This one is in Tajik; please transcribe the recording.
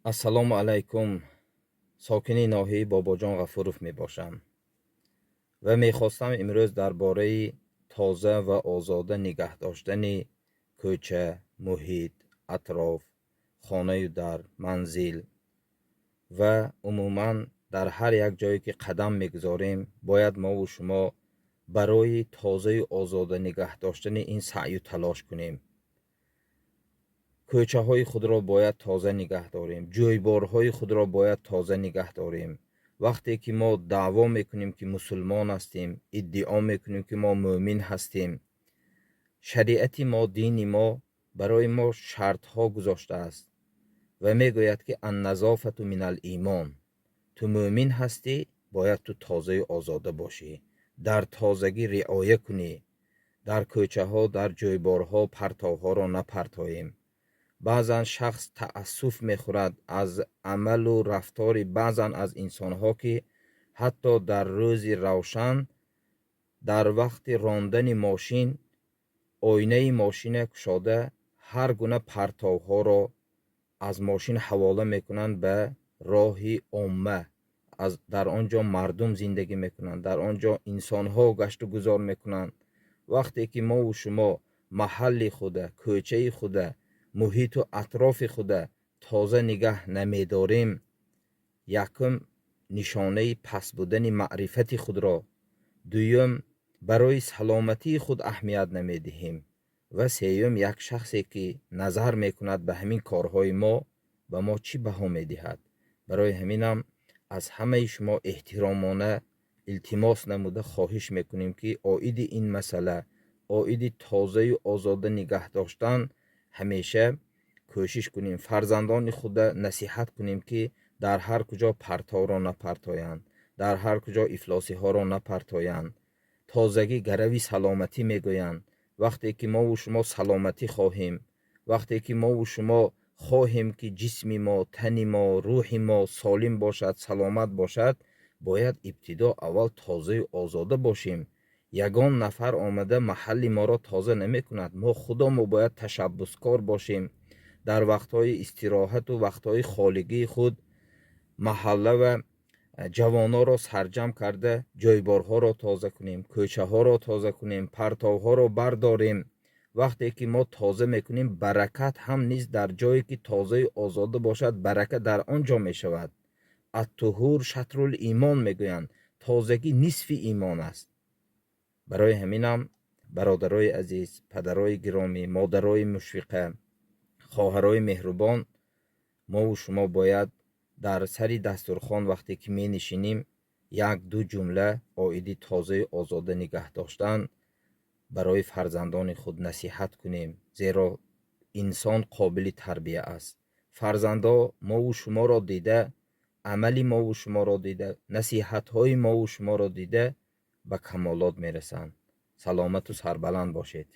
ассалому алайкум. сокини ноҳияи бобоҷон ғафуров мебошам ва мехостам имрӯз дар бораи тоза ва озода нигоҳ доштани кӯча, муҳит, атроф, хонаю дар манзил ва умуман дар ҳар як ҷое ки қадам мегузорем бояд мову шумо барои тозаю озода нигоҳ доштани ин саъю талош кунем. кӯчаҳои худро бояд тоза нигоҳ дорем, ҷойборҳои худро бояд тоза нигоҳ дорем. вақте ки мо даъво мекунем ки мусулмон ҳастем, иддио мекунем ки мо муъмин ҳастем, шариати мо, дини мо барои мо шартҳо гузоштааст ва мегӯяд ки анназофату минал имон. ту муъмин ҳастӣ, бояд ту тозаю озода бошӣ, дар тозагӣ риоя кунӣ, дар кӯчаҳо, дар ҷойборҳо партовҳоро напартоем. баъзан шахс таассуф мехӯрад аз амалу рафтори баъзан аз инсонҳо ки ҳатто дар рӯзи равшан дар вақти рондани мошин оинаи мошина кушода ҳар гуна партовҳоро аз мошин ҳавола мекунанд ба роҳи омма. дар он ҷо мардум зиндагӣ мекунанд, дар он ҷо инсонҳо гашту гузор мекунанд. вақте ки мову шумо маҳалли худа, кӯчаи худа, муҳиту атрофи худа тоза нигоҳ намедорем, якум нишонаи паст будани маърифати худро, дуюм барои саломатии худ аҳамият намедиҳем ва сеюм як шахсе ки назар мекунад ба ҳамин корҳои мо ба мо чӣ баҳо медиҳад. барои ҳаминам аз ҳамаи шумо эҳтиромона илтимос намуда хоҳиш мекунем ки оиди ин масъала, оиди тозаю озода нигоҳ доштан ҳамеша кӯшиш кунем фарзандони худа насиҳат кунем ки дар ҳар куҷо партовро напартоянд, дар ҳар куҷо ифлосиҳоро напартоянд. тозагӣ гарави саломатӣ мегӯянд. вақте ки мову шумо саломатӣ хоҳем, вақте ки мову шумо хоҳем ки ҷисми мо, тани мо, рӯҳи мо солим бошад, саломат бошад, бояд ибтидо аввал тозаю озода бошем. ягон нафар омада маҳалли моро тоза намекунад. мо худомо бояд ташаббускор бошем. дар вақтҳои истироҳату вақтҳои холигии худ маҳалла ва ҷавоноро сарҷам карда ҷойборҳоро тоза кунем, кӯчаҳоро тоза кунем, партовҳоро бардорем. вақте ки мо тоза мекунем, баракат ҳам низ дар ҷое ки тозаю озода бошад, барака дар он ҷо мешавад. аттуҳур шатрул имон мегӯянд. тозагӣ нисфи имон аст. барои ҳаминам бародарои азиз, падарои гиромӣ, модарои мушфиқа, хоҳарои меҳрубон, мову шумо бояд дар сари дастурхон вақте ки менишинем як ду ҷумла оиди тозаю озода нигоҳ доштан барои фарзандони худ насиҳат кунем, зеро инсон қобили тарбия аст. фарзандо мову шуморо дида, амали мову шуморо дида, насиҳатҳои мову шуморо дида ба камолот мерасанд. саломату сарбаланд бошед.